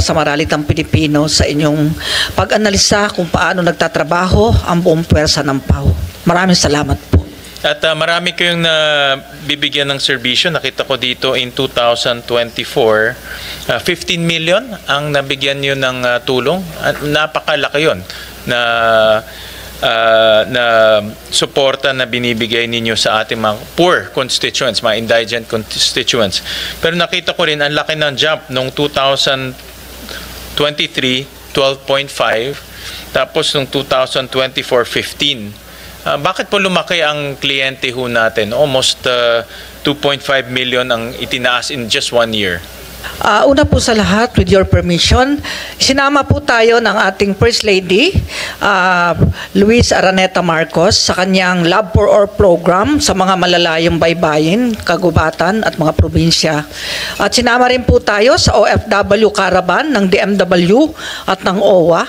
sa Maralitang Pilipino sa inyong pag-analisa kung paano nagtatrabaho ang buong puwersa ng PAO. Maraming salamat po. At marami kayong bibigyan ng serbisyo. Nakita ko dito in 2024, 15 million ang nabigyan nyo ng tulong. Napakalaki yun na suporta na binibigay ninyo sa ating mga poor constituents, mga indigent constituents. Pero nakita ko rin ang laki ng jump noong 2023, 12.5, tapos noong 2024, 15. Bakit po lumaki ang kliyente ho natin? Almost 2.5 million ang itinaas in just 1 year. Una po sa lahat, with your permission, sinama po tayo ng ating First Lady, Luis Araneta Marcos, sa kanyang Love for All program sa mga malalayong baybayin, kagubatan at mga probinsya. At sinama rin po tayo sa OFW Caravan ng DMW at ng OWA.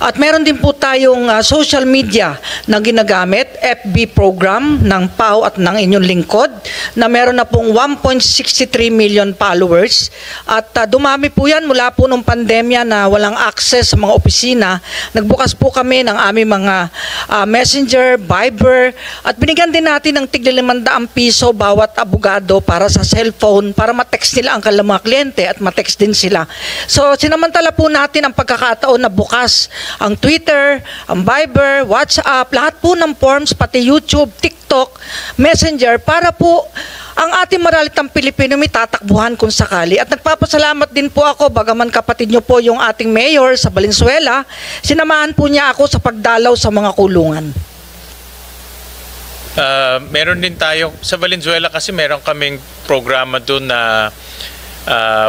At meron din po tayong social media na ginagamit, FB program ng PAO at ng inyong lingkod, na meron na pong 1.63 million followers. At dumami po yan mula po nung pandemya na walang access sa mga opisina. Nagbukas po kami ng aming mga Messenger, Viber, at binigyan din natin ng tig-500 piso bawat abogado para sa cellphone para matext nila ang kanilang mga kliyente at matext din sila. So sinamantala po natin ang pagkakataon na bukas ang Twitter, ang Viber, WhatsApp, lahat po ng forms, pati YouTube, TikTok, Messenger, para po ang ating Maralitang Pilipino may tatakbuhan kung sakali. At nagpapasalamat din po ako, bagaman kapatid nyo po yung ating mayor sa Valenzuela, sinamahan po niya ako sa pagdalaw sa mga kulungan. Meron din tayo sa Valenzuela kasi meron kaming programa doon na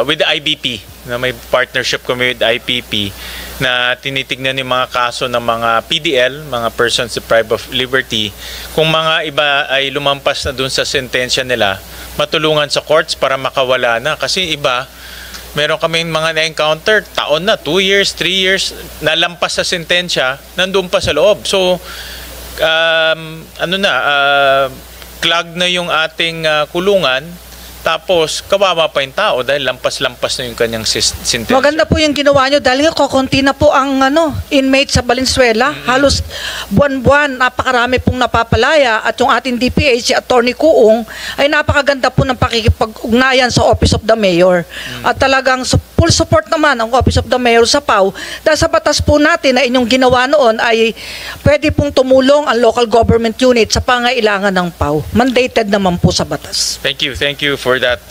with the IBP, na may partnership kami with IPP na tinitignan yung mga kaso ng mga PDL, mga persons deprived of liberty. Kung mga iba ay lumampas na dun sa sentensya nila, matulungan sa courts para makawala na. Kasi iba, meron kaming mga na-encounter, taon na, 2 years, 3 years, nalampas sa sentensya, nandun pa sa loob. So, clog na yung ating kulungan, tapos kawawa pa yung tao dahil lampas-lampas na yung kanyang sentensya. Maganda po yung ginawa nyo dahil nga kukunti na po ang inmate sa Valenzuela. Halos buwan-buwan, napakarami pong napapalaya, at yung ating DPH, si Attorney Kuong, ay napakaganda po ng pakikipag-ugnayan sa Office of the Mayor. At talagang full support naman ang Office of the Mayor sa PAO. Dahil sa batas po natin na inyong ginawa noon ay pwede pong tumulong ang local government unit sa pangailangan ng PAO. Mandated naman po sa batas. Thank you for that,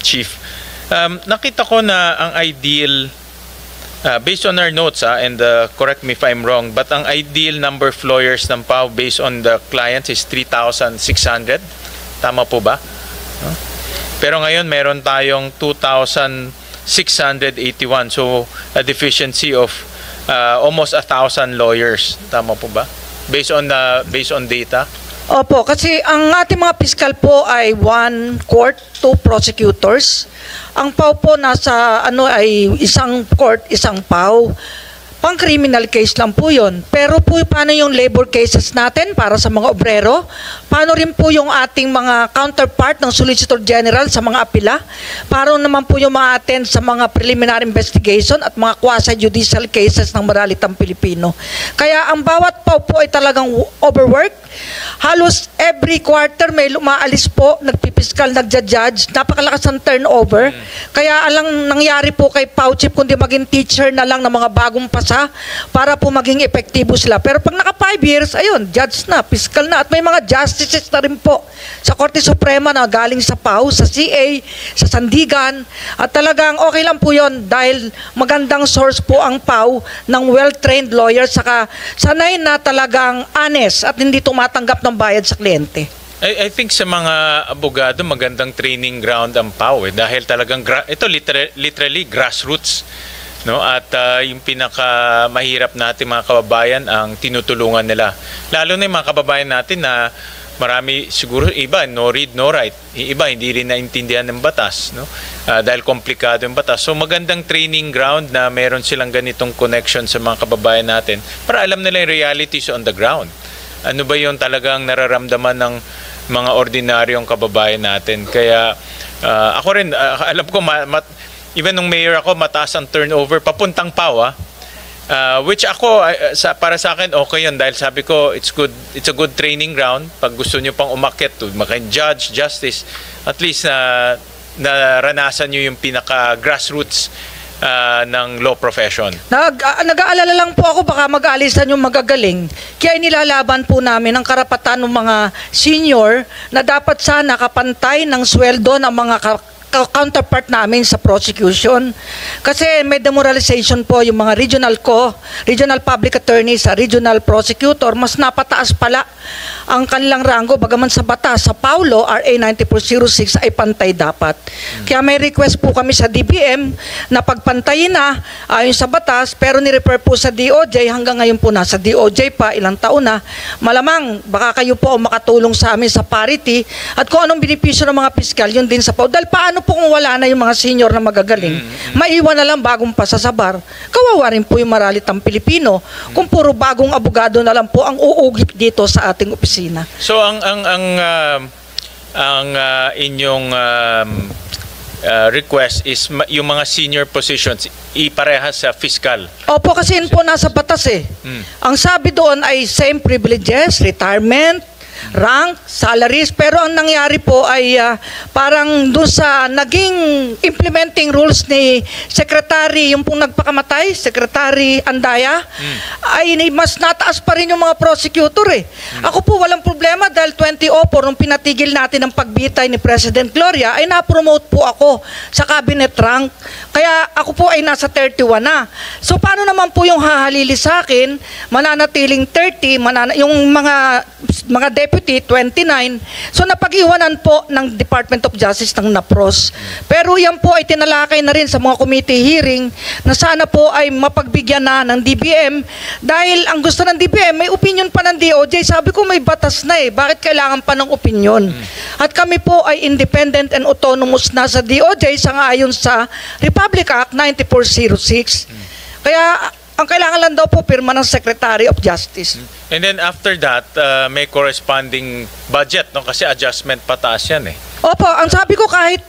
Chief. Nakita ko na ang ideal, based on our notes, and correct me if I'm wrong, but ang ideal number of lawyers ng PAO based on the clients is 3,600. Tama po ba? Pero ngayon meron tayong 2,681. So a deficiency of almost 1,000 lawyers. Tama po ba? Based on data? Opo, kasi ang ating mga piskal po ay 1 court, 2 prosecutors. Ang PAO po nasa ay isang court, isang PAO. Pang-criminal case lang po yun. Pero po paano yung labor cases natin para sa mga obrero? Paano rin po yung ating mga counterpart ng Solicitor General sa mga apila? Paano naman po yung ma-attend sa mga preliminary investigation at mga quasi-judicial cases ng Maralitang Pilipino? Kaya ang bawat PAO po ay talagang overwork. Halos every quarter may lumaalis po, nagpipiskal, nagja-judge, napakalakas ng turnover. Kaya alang nangyari po kay PAO Chief, kundi maging teacher na lang ng mga bagong pasa para po maging epektibo sila. Pero pag naka 5 years, ayun, judge na, piskal na, at may mga justices na rin po sa Korte Suprema na galing sa PAO, sa CA, sa Sandigan, at talagang okay lang po yun dahil magandang source po ang PAO ng well-trained lawyers, saka sanay na talagang honest at hindi tumatanggap ng bayad sa kliyente. I think sa mga abogado, magandang training ground ang PAO dahil talagang ito literally grassroots, no? At yung pinaka mahirap natin mga kababayan ang tinutulungan nila. Lalo na yung mga kababayan natin na marami, siguro iba no read no write, iba hindi rin naintindihan ng batas, no? Dahil komplikado yung batas. So magandang training ground na meron silang ganitong connection sa mga kababayan natin para alam nila yung realities on the ground. Ano ba yung talagang nararamdaman ng mga ordinaryong kababayan natin. Kaya ako rin, alam ko even nung mayor ako, mataas ang turnover papuntang PAW, which ako, para sa akin, okay yun. Dahil sabi ko, it's a good training ground. Pag gusto nyo pang umakyat to, judge, justice, at least naranasan nyo yung pinaka-grassroots ng law profession. Nag-aalala lang po ako, baka mag-aalisan yung magagaling. Kaya nilalaban po namin ang karapatan ng mga senior na dapat sana kapantay ng sweldo ng mga counterpart namin sa prosecution. Kasi may demoralization po yung mga regional public attorney sa regional prosecutor, mas napataas pala ang kanilang rango, bagaman sa batas, sa Paulo, RA 9406 ay pantay dapat. Kaya may request po kami sa DBM na pagpantayin na ayon sa batas, pero ni-refer po sa DOJ, hanggang ngayon po nasa DOJ pa, ilang taon na. Malamang, baka kayo po ang makatulong sa amin sa parity, at kung anong benepisyo ng mga piskal, yun din sa Paulo. Dahil paano po kung wala na yung mga senior na magagaling? Maiwan na lang bagong pasasabar. Kawawa rin po yung maralitang Pilipino kung puro bagong abogado na lang po ang uugip dito sa ating opisina. So ang inyong request is yung mga senior positions iparehas sa fiscal. Opo, kasi yun po nasa batas eh. Ang sabi doon ay same privileges, retirement, rank, salaries, pero ang nangyari po ay parang doon sa naging implementing rules ni Secretary, yung pong nagpakamatay, Secretary Andaya, ay mas nataas pa rin yung mga prosecutor eh. Ako po walang problema dahil 2004 nung pinatigil natin ang pagbitay ni President Gloria, ay na-promote po ako sa cabinet rank. Kaya ako po ay nasa 31 na. So paano naman po yung hahalili sa akin, mananatiling 30, yung mga deputy 29. So napag-iwanan po ng Department of Justice ng NAPROS. Pero yan po ay tinalakay na rin sa mga committee hearing na sana po ay mapagbigyan na ng DBM dahil ang gusto ng DBM may opinion pa ng DOJ. Sabi ko may batas na eh. Bakit kailangan pa ng opinion? At kami po ay independent and autonomous na sa DOJ sangayon sa Republic Act 9406. Kaya ang kailangan lang daw po pirma ng Secretary of Justice. And then after that, may corresponding budget, no? Kasi adjustment pataas yan eh. Opo, ang sabi ko kahit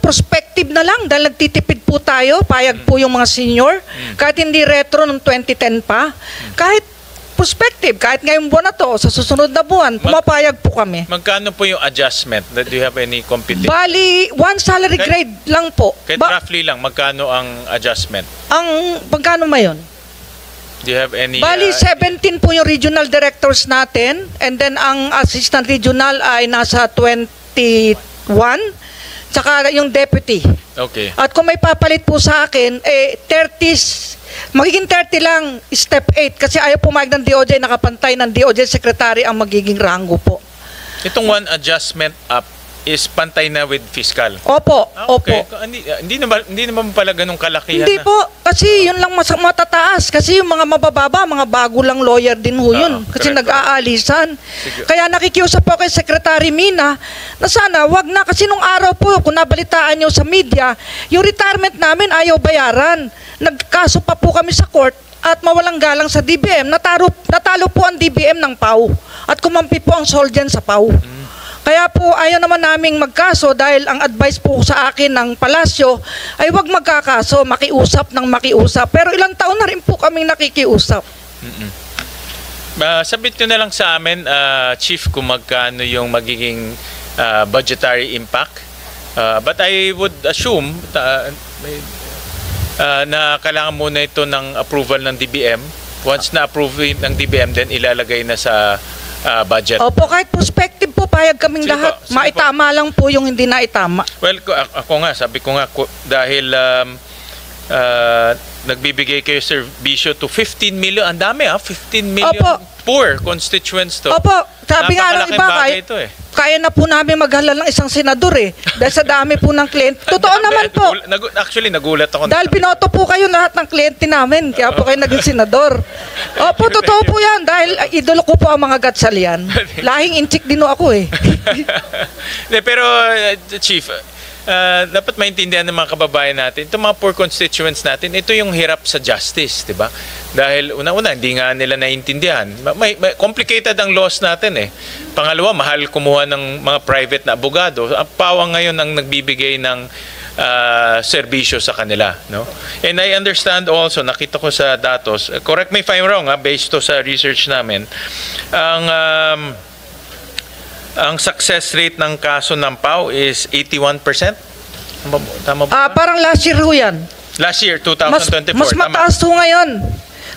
prospective na lang dahil nagtitipid po tayo, payag po yung mga senior, kahit hindi retro ng 2010 pa, kahit prospective, kahit ngayong buwan na to, sa susunod na buwan, pumapayag po kami. Magkano po yung adjustment? Do you have any computation? Bali, one salary grade lang po. Kahit roughly lang, magkano ang adjustment? Magkano mayon? Do you have any... Bali, 17 po yung regional directors natin, and then ang assistant regional ay nasa 21, tsaka yung deputy. Okay. At kung may papalit po sa akin, 30, magiging 30 lang, step 8, kasi ayaw pumayag ng DOJ, nakapantay ng DOJ secretary ang magiging rango po. Itong one adjustment up is pantay na with fiscal. Opo, Okay. opo. Hindi naman pala ganun kalakihan. Hindi po, kasi yun lang matataas. Kasi yung mga mabababa, mga bago lang lawyer din ho yun. Kasi correct. nag-aalisan. Sige. Kaya nakikiusap po kay Secretary Mina na sana wag na. Kasi nung araw po, kung nabalitaan nyo sa media, yung retirement namin ayaw bayaran. Nagkaso pa po kami sa court at mawalang galang sa DBM. Natalo po ang DBM ng PAW. At kumampi po ang Solgen sa PAW. Kaya po ayaw naman naming magkaso dahil ang advice po sa akin ng palasyo ay wag magkakaso, makiusap ng makiusap. Pero ilang taon na rin po kaming nakikiusap. Sabit nyo na lang sa amin, Chief, kung magkano yung magiging budgetary impact. But I would assume na kailangan muna ito ng approval ng DBM. Once na-approve ng DBM, then ilalagay na sa budget. Opo, kahit prospective po, payag kaming Sige lahat. po. Maitama lang po yung hindi naitama. Well, sabi ko nga, dahil nagbibigay kayo serbisyo to 15 million, ang dami 15 million Opo. poor constituents to. Opo, sabi nga ng Napakalaking iba, bagay ito eh. kaya na po namin maghalal ng isang senador eh. Dahil sa dami po ng kliyente. Totoo naman po. Actually, nagulat ako. Dahil binoto po kayo lahat ng kliyente namin. Kaya po kayo naging senador. Opo, totoo po yan. Dahil idolo ko po ang mga gatsalian. Lahing inchik din ako eh. Pero, Chief, dapat maintindihan ng mga kababayan natin, itong mga poor constituents natin, ito yung hirap sa justice, di ba? Dahil una-una, hindi nga nila naiintindihan. May complicated ang laws natin eh. Pangalawa, mahal kumuha ng mga private na abogado. Ang PAW ngayon ang nagbibigay ng serbisyo sa kanila, no? And I understand also, nakita ko sa datos, correct me if I'm wrong, based to sa research namin, ang success rate ng kaso ng PAO is 81%. Tama ba? Parang last year ho yan. Last year, Mas 2024. mataas ho ngayon.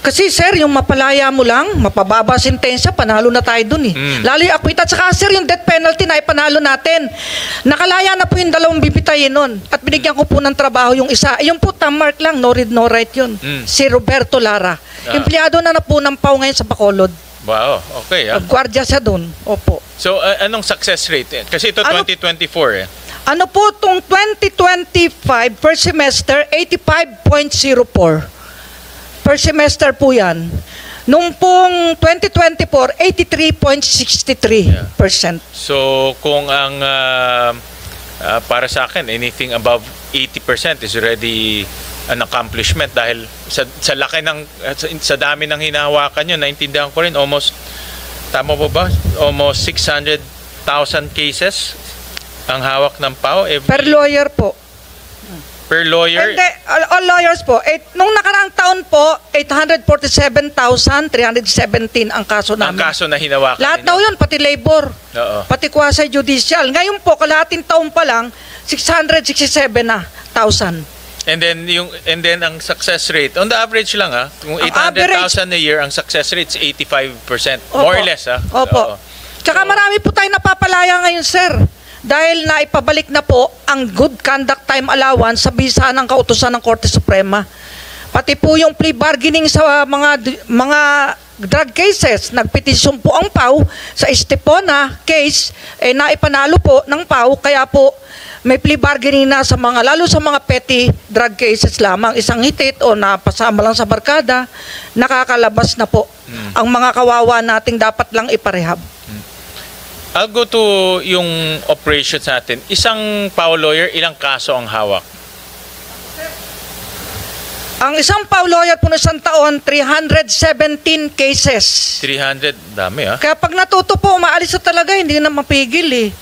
Kasi sir, yung mapalaya mo lang, mapababa sentensya, panalo na tayo dun eh. Lalo yung acquittal. At saka sir, yung death penalty na ipanalo natin. Nakalaya na po yung 2 bibitayin nun. At binigyan ko po ng trabaho yung isa. Yung po, tamark lang, no read, no write yun. Si Roberto Lara. Empleyado na po ng PAO ngayon sa Bacolod. Wow, okay. Gwardiya siya dun. Opo. So, anong success rate? Kasi ito 2024 eh. Ano po itong 2025 per semester, 85.04. Per semester po yan. Nung pong 2024, 83.63%. So, kung ang para sa akin, anything above 80% is already an accomplishment dahil sa laki ng sa dami ng hinahawakan nyo, naintindihan ko rin, almost, tama po ba? Almost 600,000 cases ang hawak ng PAO. Per lawyer po. Per lawyer? Hindi, all lawyers po. Nung nakaraang taon po, 847,317 ang kaso Ang namin. kaso na hinawakan Lahat ninyo. daw yun, pati labor. Oo. Pati quasi judicial. Ngayon po, kalahating taon pa lang, 667,000. And then ang success rate, on the average lang kung Ang 800,000 a year, ang success rate is 85%. Opo. More or less Opo. Oo. Tsaka marami po tayo napapalaya ngayon, sir. Dahil naipabalik na po ang good conduct time allowance sa bisa ng kautusan ng Korte Suprema. Pati po yung plea bargaining sa mga drug cases. Nagpetisyon po ang PAO sa Estepona case, naipanalo po ng PAO, kaya po may plea bargaining na sa lalo sa mga petty drug cases lamang. Isang hitit o napasama lang sa barkada, nakakalabas na po ang mga kawawa nating dapat lang iparehab. I'll go to yung operations natin. Isang PAO lawyer, ilang kaso ang hawak? Ang isang PAO lawyer po na isang taon, 317 cases. 300, dami Kaya pag natuto po, umaalis na talaga, hindi na mapigil eh.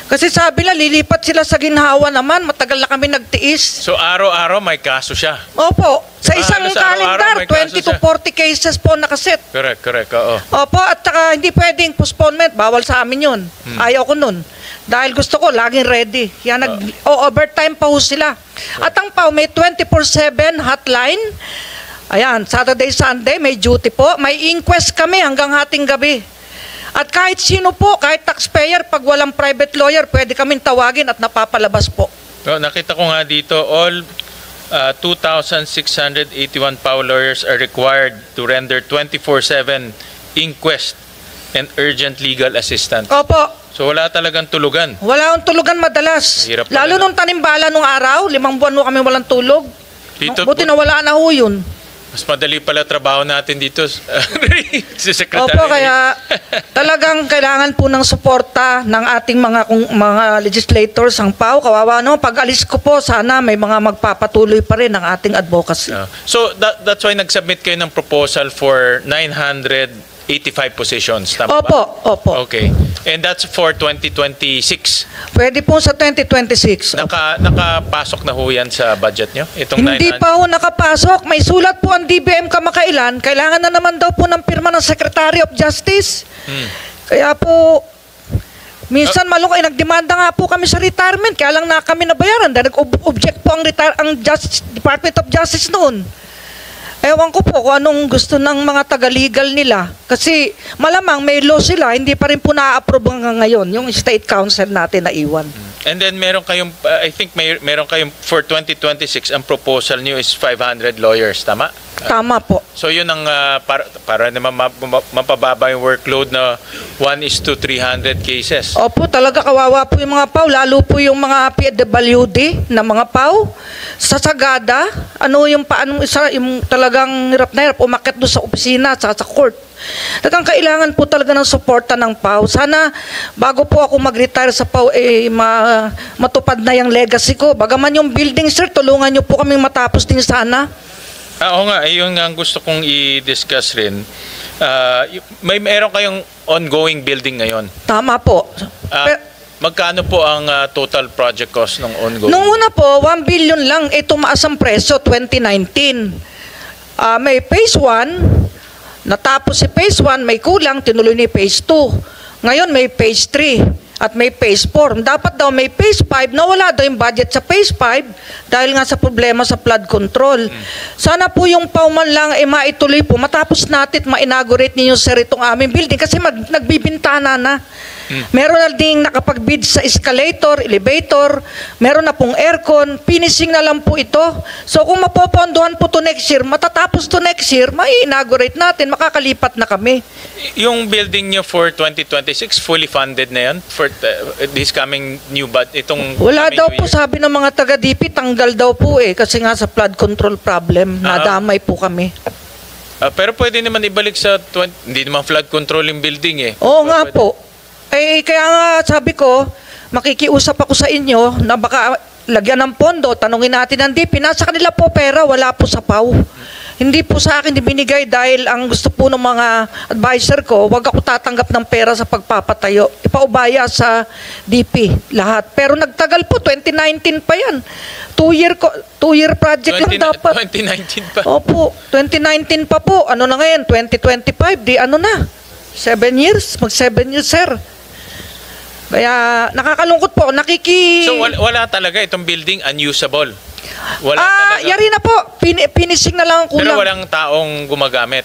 Kasi sabi nila, lilipat sila sa ginhawa naman, matagal na kami nagtiis. So araw-araw may kaso siya. Opo, sa isang Halos araw-araw calendar, may kaso 20 to 40 cases po nakaset. Correct, oo. Opo, at saka hindi pwedeng postponement, bawal sa amin yun. Ayaw ko nun. Dahil gusto ko, laging ready. Kaya overtime pa ho sila. At ang PAO may 24/7 hotline. Ayan, Saturday, Sunday, may duty po. May inquest kami hanggang hating gabi. At kahit sino po, kahit taxpayer, pag walang private lawyer, pwede kaming tawagin at napapalabas po. So, nakita ko nga dito, all 2,681 PAO lawyers are required to render 24/7 inquest and urgent legal assistance. Opo, So wala talagang tulugan. wala akong tulugan madalas. Hirap Lalo pala. nung tanimbala nung araw, 5 buwan mo kami walang tulog. Dito, Buti na wala na ho yun. mas madali pala trabaho natin dito si Secretary. Opo, kaya talagang kailangan po ng suporta ng ating mga legislators, ang PAO. Kawawa no, pag alis ko po, sana may mga magpapatuloy pa rin ng ating advocacy. So that's why nag-submit kayo ng proposal for 985 positions. Tama ba? Opo. Okay. And that's for 2026. Pwede po sa 2026. Nakapasok na ho yan sa budget nyo? Itong Hindi 900? pa ho nakapasok. May sulat po ang DBM kamakailan. Kailangan na naman daw po ng pirma ng Secretary of Justice. Kaya po, minsan malungkot, nagdemanda nga po kami sa retirement. Kaya lang na kami nabayaran. Dahil nag-object po ang Department of Justice noon. Ewan ko po kung anong gusto ng mga taga-legal nila. Kasi malamang may law sila, hindi pa rin po na-approve hanggang ngayon, yung State Council natin na iwan. And then meron kayong, I think meron kayong for 2026, ang proposal niyo is 500 lawyers, tama? Tama po. So yun ang, para naman mapababa yung workload na 1:300 cases. Opo, talaga kawawa po yung mga PAO, lalo po yung mga PWD na mga PAO. Sa Sagada, yung talagang hirap na hirap, umakyat doon sa opisina, sa court. Talagang kailangan po talaga ng suporta ng PAO. Sana bago po ako mag-retire sa PAO, matupad na yung legacy ko. Bagaman yung building, sir, tulungan niyo po kaming matapos din sana. Oo nga, yun nga ang gusto kong i-discuss rin. Meron kayong ongoing building ngayon. Tama po. Magkano po ang total project cost ng ongoing? Nung una po, 1 billion lang, tumaas ang presyo 2019. May phase 1, natapos si phase 1, may kulang, tinuloy ni phase 2. Ngayon may phase 3 at may phase 4. Dapat daw may phase 5, nawala daw yung budget sa phase 5 dahil nga sa problema sa flood control. Sana po yung pauman lang maituloy po, matapos natin ma-inaugurate ninyo sir itong aming building kasi nagbibintana na. Meron na ding nakapag-bid sa escalator, elevator, meron na pong aircon, finishing na lang po ito. So kung mapopondohan po to next year, matatapos to next year, mai-inaugurate natin, makakalipat na kami. Yung building nyo for 2026, fully funded na yan? For this coming new itong Wala coming daw new po, year? sabi ng mga taga-DP, tanggal daw po kasi nga sa flood control problem, nadamay po kami. Pero pwede naman ibalik sa hindi naman flood control yung building eh. Oo nga Pwede. po. Kaya nga sabi ko, makikiusap ako sa inyo na baka lagyan ng pondo, tanungin natin ang DP, nasa kanila po pera, wala po sa PAW. Hindi po sa akin binigay dahil ang gusto po ng mga advisor ko, wag ako tatanggap ng pera sa pagpapatayo. Ipaubaya sa DP lahat. Pero nagtagal po, 2019 pa yan. 2-year project lang dapat. 2019 pa. Opo, 2019 pa po. Ano na ngayon? 2025, di ano na? 7 years? Mag 7 years, sir. Kaya nakakalungkot po. So wala talaga itong building unusable? Wala talaga? Yari na po. Finishing na lang ang kulang. Pero walang taong gumagamit?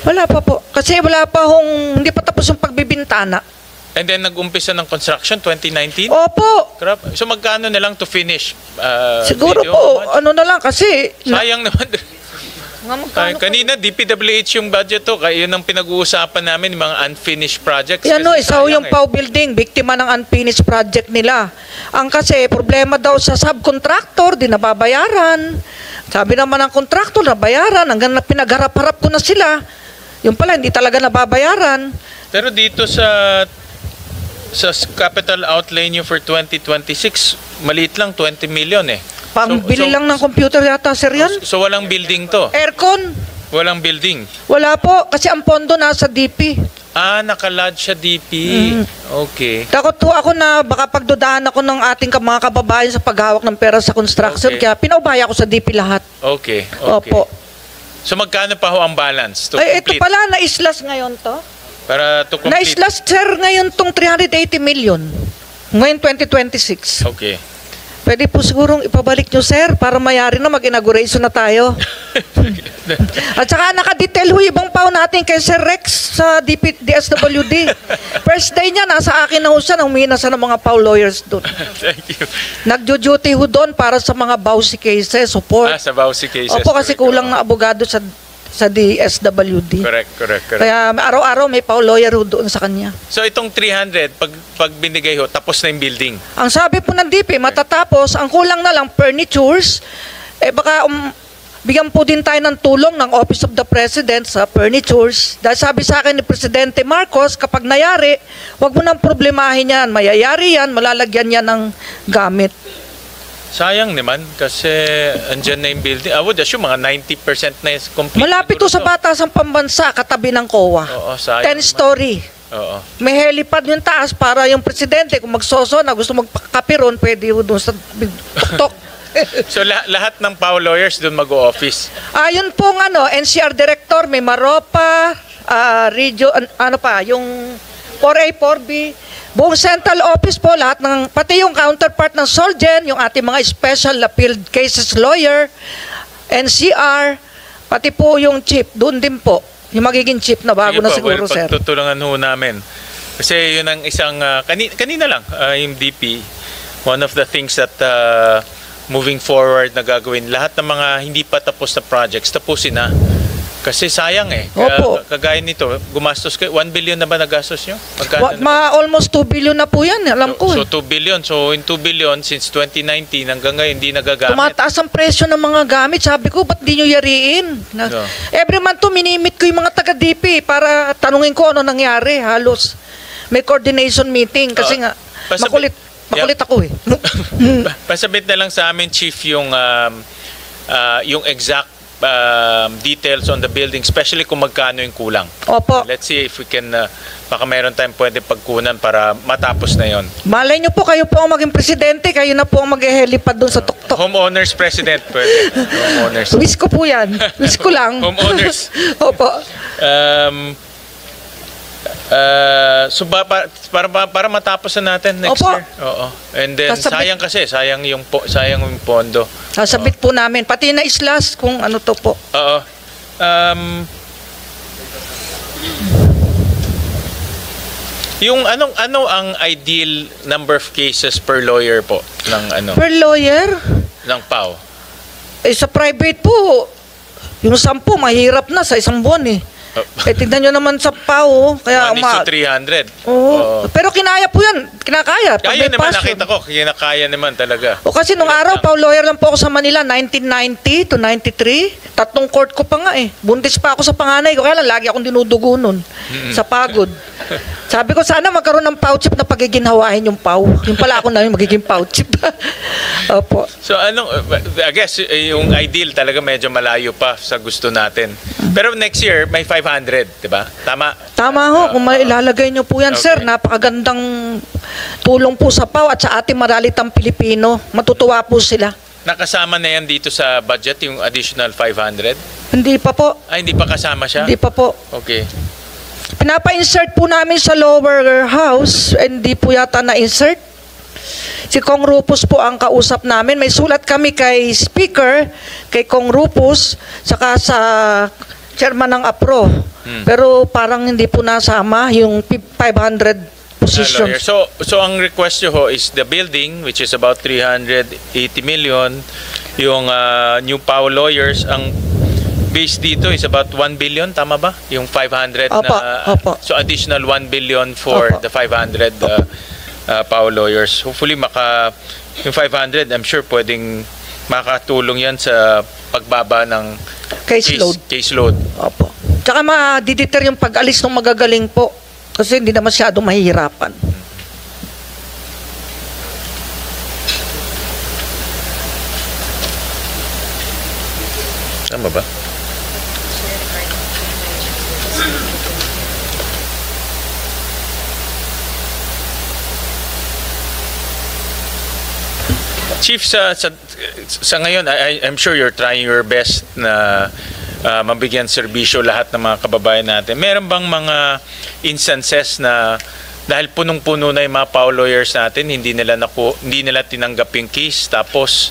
Wala pa po. Kasi wala pa hindi pa tapos yung pagbibintana. And then nag-umpisa ng construction 2019? Opo. Crap. So magkano na lang to finish? Siguro video? po, How much? ano na lang kasi... Sayang naman. Magkano po? Kanina, DPWH yung budget to. Kaya yun ang pinag-uusapan namin, yung mga unfinished projects. Yan o, Kasi isa sayang yung PAW building, biktima ng unfinished project nila. Ang kasi, problema daw sa subcontractor, di nababayaran. Sabi naman ng contractor, nabayaran, hanggang na pinagharap-harap ko na sila. Yung pala, hindi talaga nababayaran. Pero dito sa capital outlay nyo for 2026, maliit lang, 20 million eh. Pambili lang ng computer yata, sir, yan. So walang building to? Aircon, Walang building? wala po, kasi ang pondo nasa DP. Nakalodge sa DP. Okay. Takot po ako na baka pagdudahan ako ng ating mga kababayan sa paghawak ng pera sa construction, Okay. kaya pinaubaya ko sa DP lahat. Okay. Opo. So magkano pa ho ang balance to Ay, ito complete? pala, na-islas ngayon to. Para to complete? Na-islas, sir, ngayon tong 380 million. Ngayon 2026. Okay. Pwede po sigurong ipabalik nyo, sir, para mayari na mag-inauguration na tayo. At saka nakadetail ho ibang PAW natin kay Sir Rex sa DSWD. First day niya, nasa akin na ho siya, nang umina sa ng mga PAW lawyers doon. Thank you. Nagjo-duty ho doon para sa mga BAUSI cases, support. Sa Bausi cases. Opo, kasi kulang na abogado sa DSWD. Correct. Kaya araw-araw may PAW lawyer ho doon sa kanya. So itong 300, pag binigay ho, tapos na yung building. Ang sabi po ng DP, matatapos, ang kulang na lang furnitures, baka bigyan po din tayo ng tulong ng Office of the President sa furnitures. Dahil sabi sa akin ni Presidente Marcos, kapag nayari, wag mo nang problemahin yan. Mayayari yan, malalagyan yan ng gamit. Sayang naman kasi andyan na yung building. I would assume mga 90% na is complete. Malapit to sa Batasang Pambansa, katabi ng COA. Oo, sayang. 10-story. Oo. May helipad yung taas para yung Presidente, kung magsoso na gusto magpakapiron, pwede yun doon sa tuktok. So lahat ng PAW lawyers doon mag-o-office. Yun pong NCR Director, may Maropa, yung 4A, 4B, buong central office po, lahat pati yung counterpart ng Solgen, yung ating mga special appeal cases lawyer, NCR, pati po yung chief, doon din po, yung magiging chief na bago Sige na po, siguro, sir. pagtutulungan ho namin. Kasi yun ang isang, kanina lang, yung DP, one of the things that moving forward na gagawin, lahat ng mga hindi pa tapos na projects, tapusin na. Kasi sayang eh. Opo. Kagaya nito, gumastos kayo. 1 billion na ba nagastos nyo? Magkano na? Almost 2 billion na po yan, alam ko. So 2 billion. So in 2 billion since 2019 hanggang ngayon hindi nagagamit. Tumataas ang presyo ng mga gamit. Sabi ko, ba't di nyo yariin? No. Every month to, minimit ko yung mga taga-DP para tanungin ko ano nangyari. Halos may coordination meeting kasi nga makulit ako eh. Pasabit na lang sa amin, Chief, yung exact details on the building, especially kung magkano yung kulang. Opo. Let's see if we can, baka meron tayong pwede pagkunan para matapos na yon. Malay nyo po, kayo po ang maging presidente, kayo na po ang mag-helipad doon sa tuktok. Homeowners president, pwede. Homeowners. Wish ko po yan. Wish ko lang. Homeowners. Opo. So para matapos na natin next Opo. year. Oo. And then Sasabit- sayang yung pondo. Sasabit po namin. Pati na islas kung ano to po. Oo. Yung ano ang ideal number of cases per lawyer po ng Per lawyer, ng PAO? sa private po, yung 10 mahirap na sa isang buwan eh. Tignan nyo naman sa PAO. Kaya 1 is to 300. Oo. Pero kinaya po yan. Kinakaya. Pag Kaya may naman passion. nakita ko, kinakaya naman talaga. O kasi nung araw, PAO lawyer lang po ako sa Manila, 1990 to 93. 3 court ko pa nga eh. Buntis pa ako sa panganay ko. Kaya lang, lagi akong dinudugo nun. Sa pagod. Sabi ko, sana magkaroon ng PAO chip na pagiginhawain yung PAO. Yung pala ako na yung magiging PAO chip. Opo. So I guess yung ideal talaga medyo malayo pa sa gusto natin. Pero next year may 500, 'di ba? Tama. Tama ho, kung mailalagay nyo po yan, Okay. sir. Napakagandang tulong po sa PAO at sa ating maralitang Pilipino. Matutuwa po sila. Nakasama na yan dito sa budget yung additional 500? Hindi pa po. Ay, hindi pa kasama siya? Hindi pa po. Okay. Pinapa-insert po namin sa lower house, hindi po yata na-insert. Si Kong Rupus po ang kausap namin. May sulat kami kay Speaker, kay Kong Rupus, saka sa chairman ng APRO. Pero parang hindi po nasama yung 500 positions. So ang request nyo ho is the building, which is about 380 million. Yung new PAO lawyers, ang base dito is about 1 billion, tama ba? Yung 500 Opo, na... opo. So additional 1 billion for Opo. the 500 PAO lawyers. Hopefully yung 500, I'm sure pwedeng makatulong yan sa pagbaba ng caseload. Opo. Tsaka ma-deter yung pag-alis ng magagaling po. Kasi hindi na masyadong mahihirapan. Tama ba? Chief, sa ngayon, I'm sure you're trying your best na mabigyan serbisyo lahat ng mga kababayan natin. Meron bang mga instances na dahil punong-puno na yung mga PAO lawyers natin, hindi nila tinanggap yung case, tapos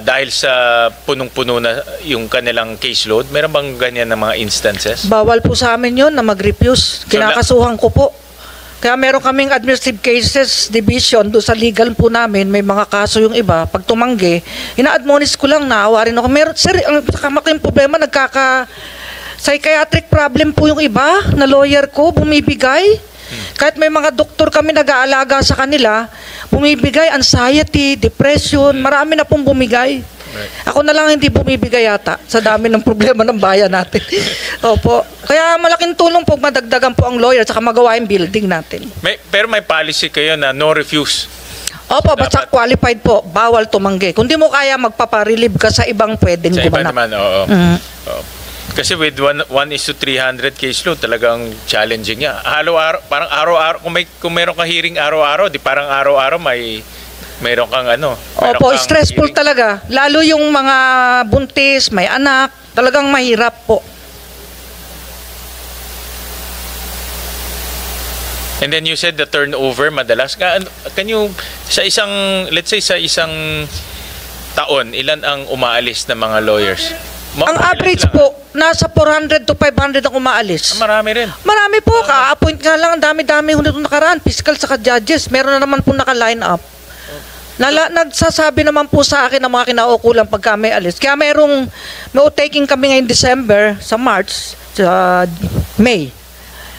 dahil sa punong-puno na yung kanilang caseload, meron bang ganyan na mga instances? Bawal po sa amin yun na mag-refuse. Kinakasuhan ko po. Kaya meron kaming administrative cases division doon sa legal po namin, may mga kaso yung iba, pag tumanggi, ina-admonish ko lang, naawa rin ako. Meron, sir, ang pinakamaking problema, psychiatric problem po yung iba na lawyer ko, bumibigay. Kahit may mga doktor kami nag-aalaga sa kanila, bumibigay, anxiety, depression, marami na pong bumigay. Ako na lang hindi bumibigay yata sa dami ng problema ng bayan natin. Opo. Kaya malaking tulong po madagdagan po ang lawyer at magawa yung building natin. Pero may policy kayo na no refuse. Opo, basta qualified po, bawal tumanggi. Kung di mo kaya magpaparelieve ka sa ibang pwedeng Sa iba gumanap. naman, oo. Mhm. Oo. Kasi with 1:300 caseload, talagang challenging niya. Araw-araw, parang araw-araw, kung meron kang hearing araw-araw, di parang araw-araw meron kang meron Opo, kang stressful hearing. talaga. Lalo yung mga buntis, may anak, talagang mahirap po. And then you said the turnover madalas. Can you, let's say sa isang taon, ilan ang umaalis na mga lawyers? Ang average po, nasa 400 to 500 ang umaalis. Marami rin. Marami po, ka-appoint nga lang, ang dami-dami nito nakaraan, fiscal saka judges, meron na naman po naka-line up. Nagsasabi naman po sa akin ng mga kinaukulang pagka may alis. Kaya may taking kami ngayong December, sa March, sa May.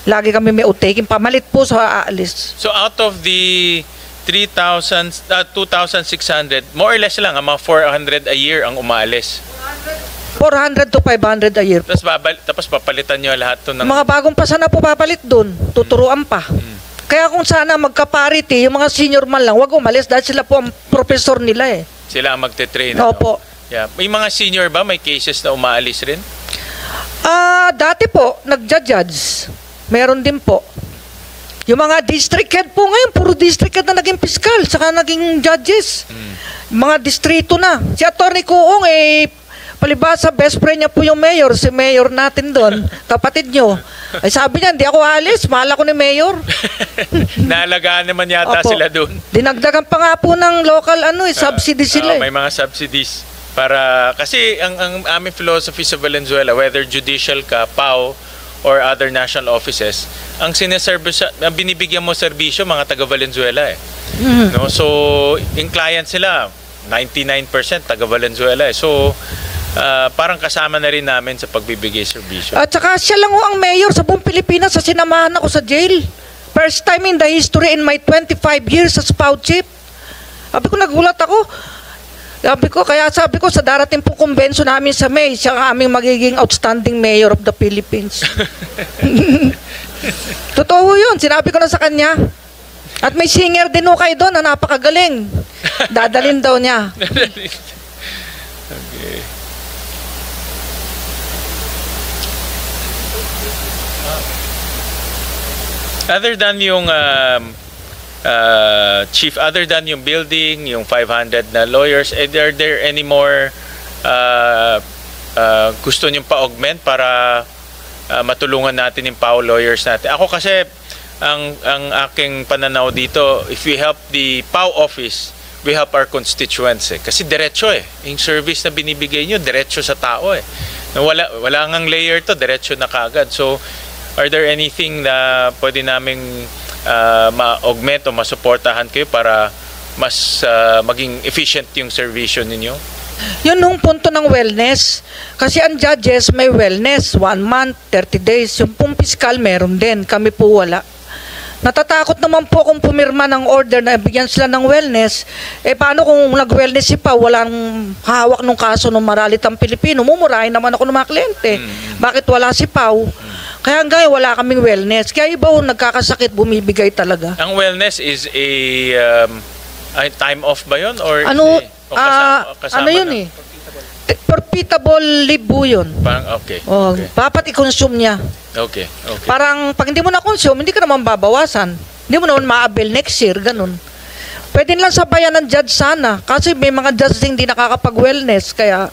Lagi kami may taking, pamalit po sa aalis. So out of the 2,600, more or less lang, mga 400 a year ang umaalis. 400 to 500 a year po. Tapos papalitan nyo lahat to ng... Mga bagong pasa na po papalit doon, tuturuan pa. Kaya kung sana magka-parity, yung mga senior man lang, wag umalis dahil sila po ang professor nila eh. Sila ang magte-train. Opo. Yeah. May mga senior ba? May cases na umaalis rin? Dati po, nagja-judge. Meron din po. Yung mga district head po ngayon, puro district head na naging piskal, saka naging judges. Mga distrito na. Si Atty. Kuong, palibasa, best friend niya po yung mayor, si mayor natin doon, kapatid nyo. Ay sabi niya, hindi ako alis, mahal ako ni mayor. Naalagaan naman yata Opo. sila doon. Dinagdagan pa nga po ng local subsidy sila. May mga subsidies. Para, kasi ang aming philosophy sa Valenzuela, whether judicial ka, PAO, or other national offices, ang binibigyan mo serbisyo mga taga Valenzuela eh. No? So, yung client sila 99% taga Valenzuela eh. So, parang kasama na rin namin sa pagbibigay serbisyo. At saka siya lang ang mayor sa buong Pilipinas sa sinamahan ako sa jail. First time in the history in my 25 years as PAO chief. Sabi ko, nagulat ako. Sabi ko, sa darating pong konbensyon namin sa May, siya ang aming magiging outstanding mayor of the Philippines. Totoo yun, sinabi ko na sa kanya. At may singer din ho kayo doon na napakagaling. Dadalin daw niya. Okay. Other than yung chief, other than yung building, yung 500 na lawyers, are there any more gusto niyong pa-augment para matulungan natin yung PAO lawyers natin? Ako kasi, ang aking pananaw dito, if we help the PAO office, we help our constituents eh. Kasi diretso eh. Yung service na binibigay nyo, diretso sa tao eh. Wala ngang layer to, diretso na kagad. So, are there anything na pwede naming ma-augment o masuportahan kayo para mas maging efficient yung servisyo ninyo? Yun yung punto ng wellness. Kasi ang judges may wellness, 1 month, 30 days. Yung pong fiscal meron din, kami po wala. Natatakot naman po kung pumirma ng order na bigyan sila ng wellness. Paano kung nag-wellness si Pao, walang hawak ng kaso ng maralitang Pilipino, mumurahin naman ako ng mga kliyente. Bakit wala si Pao? Kaya hanggang wala kaming wellness. Kaya iba nagkakasakit, bumibigay talaga. Ang wellness is a time off ba yun? Or Ano, kasama yun na? Profitable leave po yun. Parang, okay. Dapat i-consume niya. Okay. Parang pag hindi mo na-consume, hindi ka naman babawasan. Hindi mo naman ma-avail next year, ganun. Pwede lang sabayan ng judge sana. Kasi may mga judges hindi nakakapag-wellness, kaya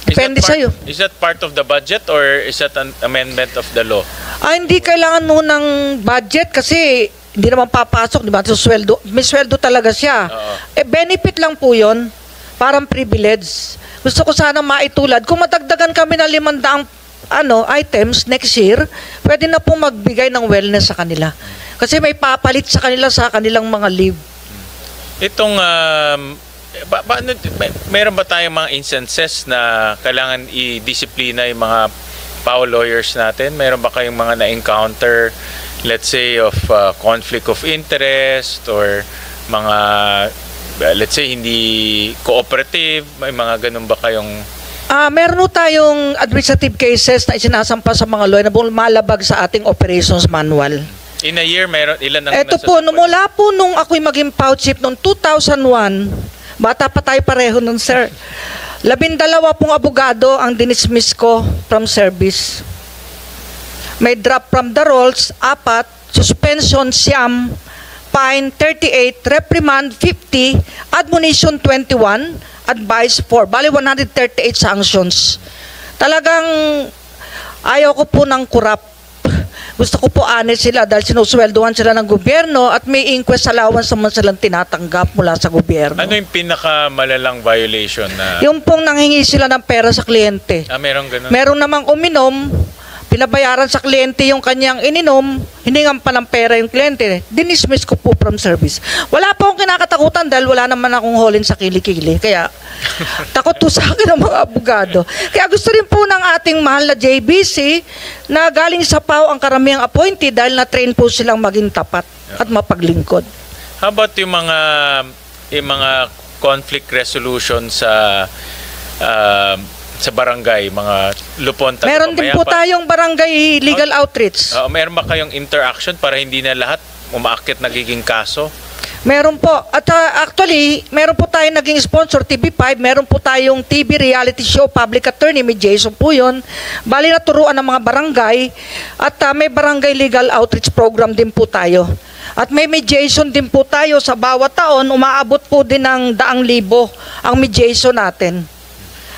depende sa'yo. Is that part of the budget or is that an amendment of the law? Hindi kailangan nun ng budget kasi hindi naman papasok, di ba? So, sweldo. May sweldo talaga siya. Benefit lang po yun. Parang privilege. Gusto ko sana maitulad. Kung matagdagan kami ng 500 items next year, pwede na po magbigay ng wellness sa kanila. Kasi may papalit sa kanila sa kanilang mga leave. Itong, mayroon ba tayong mga instances na kailangan i-disiplina yung mga PAO lawyers natin? Mayroon ba kayong mga na-encounter, let's say, of conflict of interest or mga, let's say, hindi cooperative? May mga ganun ba kayong... Meron tayong administrative cases na isinasampa sa mga lawyer na malabag sa ating operations manual. In a year, ilan ang Ito po, mula po nung ako'y maging PAO chief noong 2001, bata pa tayo pareho nun, sir. 12 pong abogado ang dinismiss ko from service. May drop from the rolls, 4, suspension, siyam, fine, 38, reprimand, 50, admonition, 21, advice, 4. Bali, 138 sanctions. Talagang ayaw ko po ng corrupt. Gusto ko po honest sila dahil sinusweldohan sila ng gobyerno at may inquest allowance naman silang tinatanggap mula sa gobyerno. Ano yung pinakamalalang violation na... Yung pong nanghingi sila ng pera sa kliyente. Meron ganun? Meron namang uminom, pinabayaran sa kliyente yung kanyang ininom, hiningan pa ng pera yung kliyente. Dinismiss ko po from service. Wala po akong kinakatakutan dahil wala naman akong holin sa kilikili. Kaya takot po sa akin ang mga abogado. Kaya gusto rin po ng ating mahal na JBC na galing sa PAO ang karamihang appointee dahil na-train po silang maging tapat at mapaglingkod. How about yung mga conflict resolution sa barangay, mga lupon? Meron din po tayong barangay legal outreach. Meron ba kayong interaction para hindi na lahat umaakit nagiging kaso? Meron po. At actually, meron po tayong naging sponsor, TV5. Meron po tayong TV reality show, Public Attorney, mediation po yun. Bali naturuan ng mga barangay. At may barangay legal outreach program din po tayo. At may mediation din po tayo sa bawat taon. Umaabot po din ng 100,000 ang mediation natin.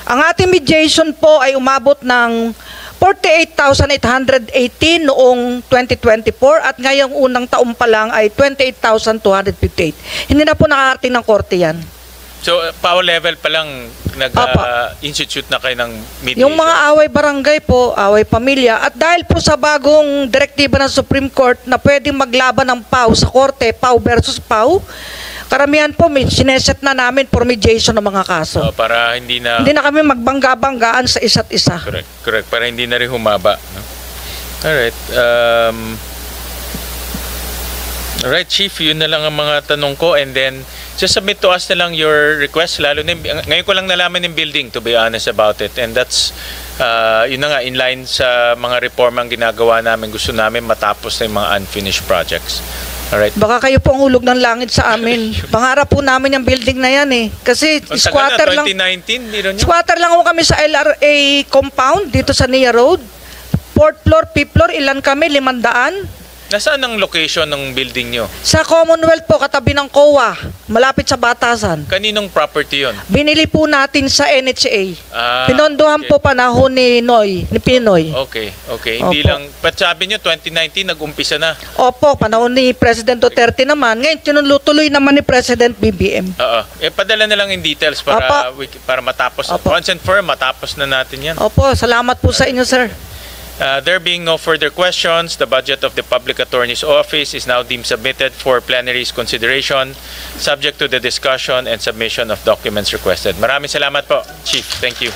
Ang ating mediation po ay umabot ng 48,818 noong 2024 at ngayong unang taon pa lang ay 28,258. Hindi na po nakarating ng korte yan. So, PAO level pa lang nag-institute na kayo ng mediation? Yung mga away barangay po, away pamilya, at dahil po sa bagong direktiba ng Supreme Court na pwedeng maglaban ng PAO sa korte, PAO versus PAO, karamihan po, sineset na namin for mediation ng mga kaso. Para hindi na kami magbangga-banggaan sa isa't isa. Correct. Para hindi na rin humaba. No? Alright. Alright, Chief, yun na lang ang mga tanong ko, and then just submit to us na lang your request, lalo na ngayon ko lang nalaman yung building, to be honest about it, and that's yun na nga, in line sa mga reformang ginagawa namin. Gusto namin matapos na yung mga unfinished projects. Alright. Baka kayo po ang hulog ng langit sa amin. Pangarap po namin yung building na yan eh. Kasi squatter lang. 2019, di rin yun? Squatter lang ako kami sa LRA compound dito sa Nia Road. 4th floor, 5th floor, ilan kami? 500? Nasaan ang location ng building nyo? Sa Commonwealth po, katabi ng COA. Malapit sa Batasan. Kaninong property yon? Binili po natin sa NHA. Pinondohan okay. po panahon ni Pinoy. Okay. Hindi Opo. lang, but sabi nyo, 2019, nag-umpisa na. Opo, panahon ni President Duterte naman. Ngayon, tinuloy naman ni President BBM. Oo. Padala na lang in details para matapos. Opo. Once and for matapos na natin yan. Opo, salamat po sa inyo, sir. There being no further questions, the budget of the Public Attorney's Office is now deemed submitted for plenary's consideration, subject to the discussion and submission of documents requested. Maraming salamat po, Chief. Thank you.